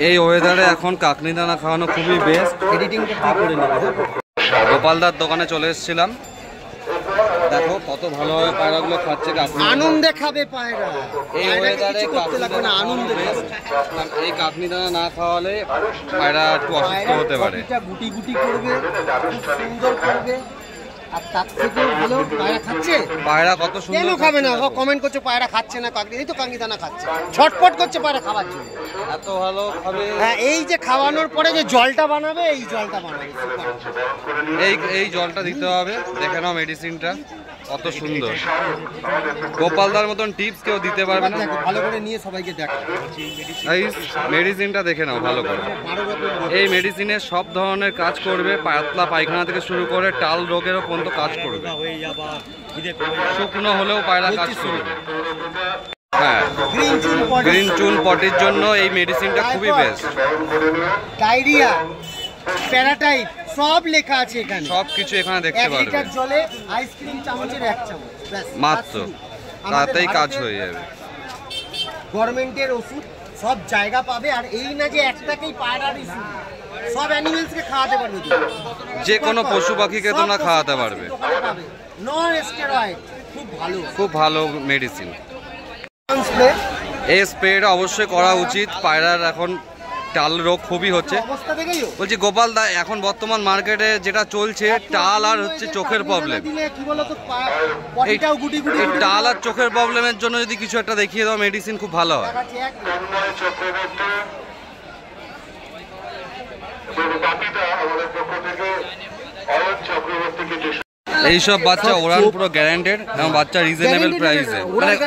এই ওয়েদারে এখন কাকনি দানা খাওয়ানো খুবই বেস্ট। এডিটিংটা ঠিক করে নেবে। গোপালদার দোকানে চলে এসেছিলাম, দেখো কত ভালোভাবে পায়রাগুলো খাচ্ছে। আনন্দে খাবে পায়রা, এই ওয়েদারে এই কাকনি দানা না খাওয়ালে পায়রা একটু অসুস্থ হতে পারে। গুটি গুটি করবে, খুব সুন্দর করবে। আর তার থেকে ভালো পায়রা খাচ্ছে। পায়রা কত সুন্দর কেন খাবে না? কমেন্ট করছে পায়রা খাচ্ছে না, কাকনি এই তো কাকনি দানা খাচ্ছে, ছটপট করছে পায়রা খাওয়ার জন্য। এত ভালো খাবে। হ্যাঁ, এই যে খাওয়ানোর পরে যে জলটা বানাবে, এই জলটা বানাবে, এই জলটা দিতে হবে। দেখে নাও মেডিসিনটা কত সুন্দর। গোপালদার মতন টিপস কেউ দিতে পারবে না। ভালো করে নিয়ে সবাইকে দেখো এই মেডিসিনটা দেখে নাও ভালো করে। এই মেডিসিনে সব ধরনের কাজ করবে, পাতলা পায়খানা থেকে শুরু করে টাল রোগেরও পর্যন্ত কাজ করবে। শুকনো হলেও পায়রা কাজ করবে। হ্যাঁ, গ্রিন চুন পটির জন্য এই মেডিসিনটা খুবই বেস্ট। ডায়রিয়া, প্যারাটাইট সব লেখা আছে এখানে, সবকিছু এখানে দেখতে পারবে। 1 লিটার জলে আইসক্রিম চামচের 1 চামচ মাত্র, তাতেই কাজ হয়ে যাবে। গভর্নমেন্টের ওষুধ সব জায়গা পাবে। আর এই না যে একটাকেই পায়রার ইস্যু, সব অ্যানিমেলসকে খাওয়াতে পারবে, যে কোনো পশু পাখিকে তোমরা খাওয়াতে পারবে। নন স্টেরয়েড, খুব ভালো মেডিসিন। এই স্প্রেটা অবশ্যই করা উচিত। পায়রার এখন টাল রোগ খুবই হচ্ছে। বলছি গোপাল দা, এখন বর্তমান মার্কেটে যেটা চলছে টাল আর হচ্ছে চোখের প্রবলেম। এই টাল আর চোখের প্রবলেমের জন্য যদি কিছু একটা দেখিয়ে দাও মেডিসিন, খুব ভালো হয়। এইসব বাচ্চা ওড়ান পুরো গ্যারান্টেড এবং বাচ্চা রিজনেবল প্রাইসে।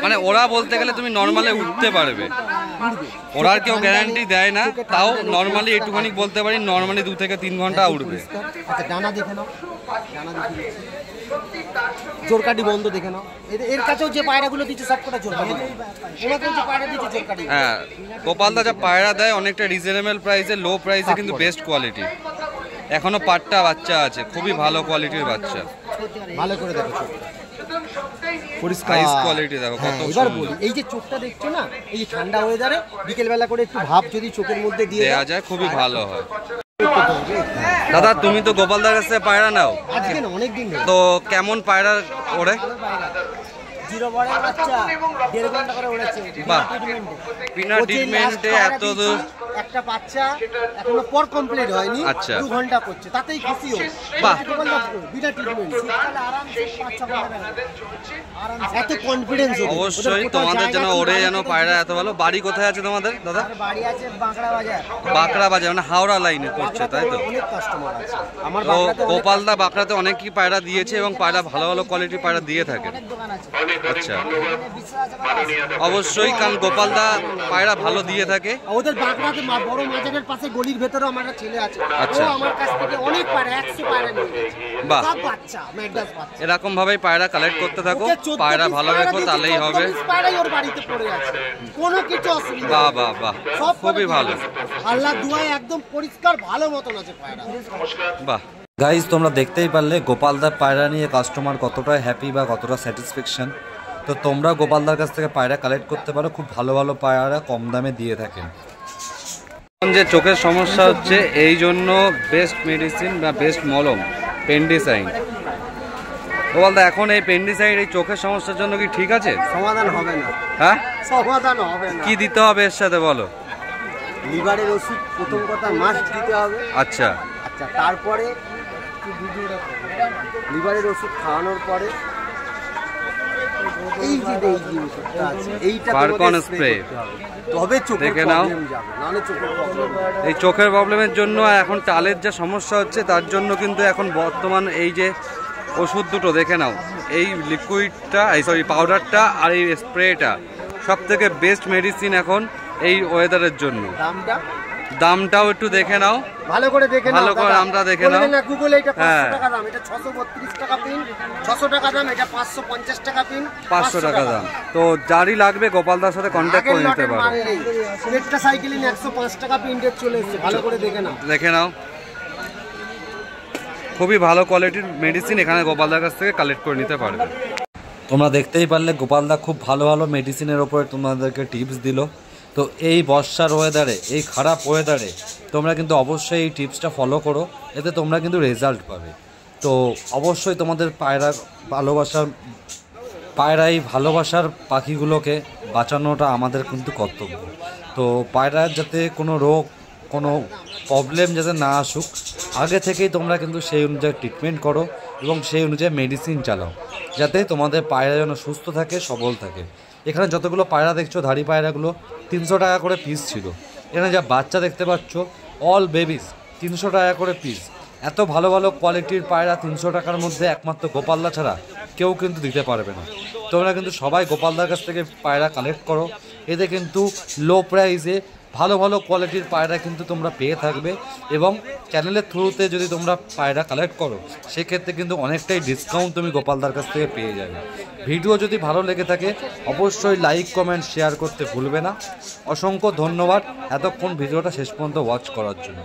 মানে ওরা বলতে গেলে তুমি নর্মালি উঠতে পারবে, ওরার কেউ গ্যারান্টি দেয় না। তাও নর্মালি একটুখানি বলতে পারি, নর্মালি 2 থেকে 3 ঘন্টা উঠবে। আচ্ছা, ডানা দেখে নাও, ডানা দেখে জোরকাটি বন্ধ দেখে নাও। এর কাছেও যে পায়রাগুলো দিচ্ছে সবকটা জোরকাটি, ওনাকেও যে পায়রা দিচ্ছে জোরকাটি। হ্যাঁ, গোপালদা যা পায়রা দেয় অনেকটা রিজনেবল প্রাইসে, লো প্রাইসে, কিন্তু বেস্ট কোয়ালিটি। এখনো পাট্টা বাচ্চা আছে, খুবই ভালো কোয়ালিটির বাচ্চা। ভালো করে দেখো, পরিষ্কার কোয়ালিটি দেখো কত এবার বলি, এই যে চোখটা দেখছো না, এই ঠান্ডা ওয়েদারে বিকেল বেলা করে একটু ভাব যদি চোখের মধ্যে দিয়ে দেওয়া যায় খুবই ভালো হয়। দাদা, তুমি তো গোপালদার কাছে পায়রা নাও আজকে না, অনেকদিন তো কেমন পায়রা ওড়ে? জিরো বড়ের বাচ্চা 1.5 ঘন্টা করে উড়েছে। বাহ, বিনা ট্রিটমেন্টে এত দূর একটা বাচ্চা এখনো পর কমপ্লিট হয়নি। আচ্ছা, 2 ঘন্টা করছে, তাতেই খুশি হও। বাহ, বিনা ট্রিটমেন্ট আরামসে 5-6 ঘন্টা এত কনফিডেন্স। অবশ্যই তোমাদের যেন ওড়ে, যেন পায়রা এত ভালো। বাড়ি কোথায় আছে তোমাদের দাদা? বাড়ি আছে বাঁকড়া বাজার। বাঁকড়া বাজার মানে হাওড়া লাইনে পড়ছে, তাই তো? অনেক কাস্টমার আছে আমার। গোপালদা বাঁকড়াতে অনেকই পায়রা দিয়েছে এবং পায়রা ভালো ভালো কোয়ালিটির পায়রা দিয়ে থাকে। আচ্ছা, অবশ্যই, কারণ গোপালদা পায়রা ভালো দিয়ে থাকে। ওদের বাঁকড়াতে বড় মাজারের পাশে গলির ভেতরে আমার একটা ছেলে আছে, আচ্ছা, ও আমার কাছ থেকে অনেক পায়রা, 100 পায়রা নিয়ে গেছে। বাহ, সব বাচ্চা, ম্যাডাস বাচ্চা। এরকম ভাবেই পায়রা কালেক্ট করতে থাকো, পায়রা ভালো রেখো, তাহলেই হবে। পায়রাই ওর বাড়িতে পড়ে আছে, কোনো কিছু অসুবিধা। বাহ বাহ বাহ, খুবই ভালো। আল্লাহ দুয়ায় একদম পরিষ্কার ভালো মতন আছে পায়রা। বাহ গাইস, তোমরা দেখতেই পারলে গোপালদার পায়রা নিয়ে কাস্টমার কতটা হ্যাপি বা কতটা স্যাটিসফ্যাকশন। তো তোমরা গোপালদার কাছ থেকে পায়রা কালেক্ট করতে পারো, খুব ভালো ভালো পায়রা কম দামে দিয়ে থাকেন। যে চোখের সমস্যা হচ্ছে, এই জন্য বেস্ট মেডিসিন বা বেস্ট মলম পেন্ডিসাইড। গোপালদা, এখন এই পেন্ডিসাইড এই চোখের সমস্যার জন্য কি ঠিক আছে? সমাধান হবে না। হ্যাঁ, সমাধান হবে না। কি দিতে হবে এর সাথে বলো? লিভারের ওষুধ প্রথম কথা মাস্ট দিতে হবে। আচ্ছা আচ্ছা, তারপরে লিভারের ওষুধ খাওয়ানোর পরে এই যে ওষুধটা আছে, এইটা পারকন স্প্রে, তবে দেখে নাও। এই চোখের প্রবলেমের জন্য এখন টালের যা সমস্যা হচ্ছে, তার জন্য কিন্তু এখন বর্তমান এই যে ওষুধ দুটো দেখে নাও, এই লিকুইডটা, সরি পাউডারটা আর এই স্প্রেটা সব থেকে বেস্ট মেডিসিন এখন এই ওয়েদারের জন্য। দামটাও একটু দেখে নাও, ভালো করে দেখে নাও, ভালো করে আমরা দেখে নাও না। গুগলে এটা 500 টাকা দাম, এটা 632 টাকা পিন, 600 টাকা দাম, এটা 550 টাকা পিন, 500 টাকা দাম। তো যারই লাগবে গোপালদার সাথে কন্ট্যাক্ট করে নিতে পারো। একটা সাইকেলিন 105 টাকা পিন রেট চলে এসেছে, ভালো করে দেখে নাও, দেখে নাও। খুবই ভালো কোয়ালিটির মেডিসিন এখানে গোপালদার কাছ থেকে কালেক্ট করে নিতে পারবে। তোমরা দেখতেই পারলে গোপালদা খুব ভালো ভালো মেডিসিনের ওপরে তোমাদেরকে টিপস দিল। তো এই বর্ষার ওয়েদারে, এই খারাপ ওয়েদারে তোমরা কিন্তু অবশ্যই এই টিপসটা ফলো করো, এতে তোমরা কিন্তু রেজাল্ট পাবে। তো অবশ্যই তোমাদের পায়রাই ভালোবাসার পাখিগুলোকে বাঁচানোটা আমাদের কিন্তু কর্তব্য। তো পায়রার যাতে কোনো রোগ, কোনো প্রবলেম যাতে না আসুক, আগে থেকেই তোমরা কিন্তু সেই অনুযায়ী ট্রিটমেন্ট করো এবং সেই অনুযায়ী মেডিসিন চালাও, যাতে তোমাদের পায়রা যেন সুস্থ থাকে, সবল থাকে। এখানে যতগুলো পায়রা দেখছো, ধাড়ি পায়রাগুলো 300 টাকা করে পিস ছিল। এখানে যা বাচ্চা দেখতে পাচ্ছ, অল বেবিস 300 টাকা করে পিস। এত ভালো ভালো কোয়ালিটির পায়রা 300 টাকার মধ্যে একমাত্র গোপালদা ছাড়া কেউ কিন্তু দিতে পারবে না। তোমরা কিন্তু সবাই গোপালদার কাছ থেকে পায়রা কালেক্ট করো, এতে কিন্তু লো প্রাইসে ভালো ভালো কোয়ালিটির পায়রা কিন্তু তোমরা পেয়ে থাকবে। এবং চ্যানেলের থ্রুতে যদি তোমরা পায়রা কালেক্ট করো, সেক্ষেত্রে কিন্তু অনেকটাই ডিসকাউন্ট তুমি গোপালদার কাছ থেকে পেয়ে যাবে। ভিডিও যদি ভালো লেগে থাকে অবশ্যই লাইক, কমেন্ট, শেয়ার করতে ভুলবে না। অসংখ্য ধন্যবাদ এতক্ষণ ভিডিওটা শেষ পর্যন্ত ওয়াচ করার জন্য।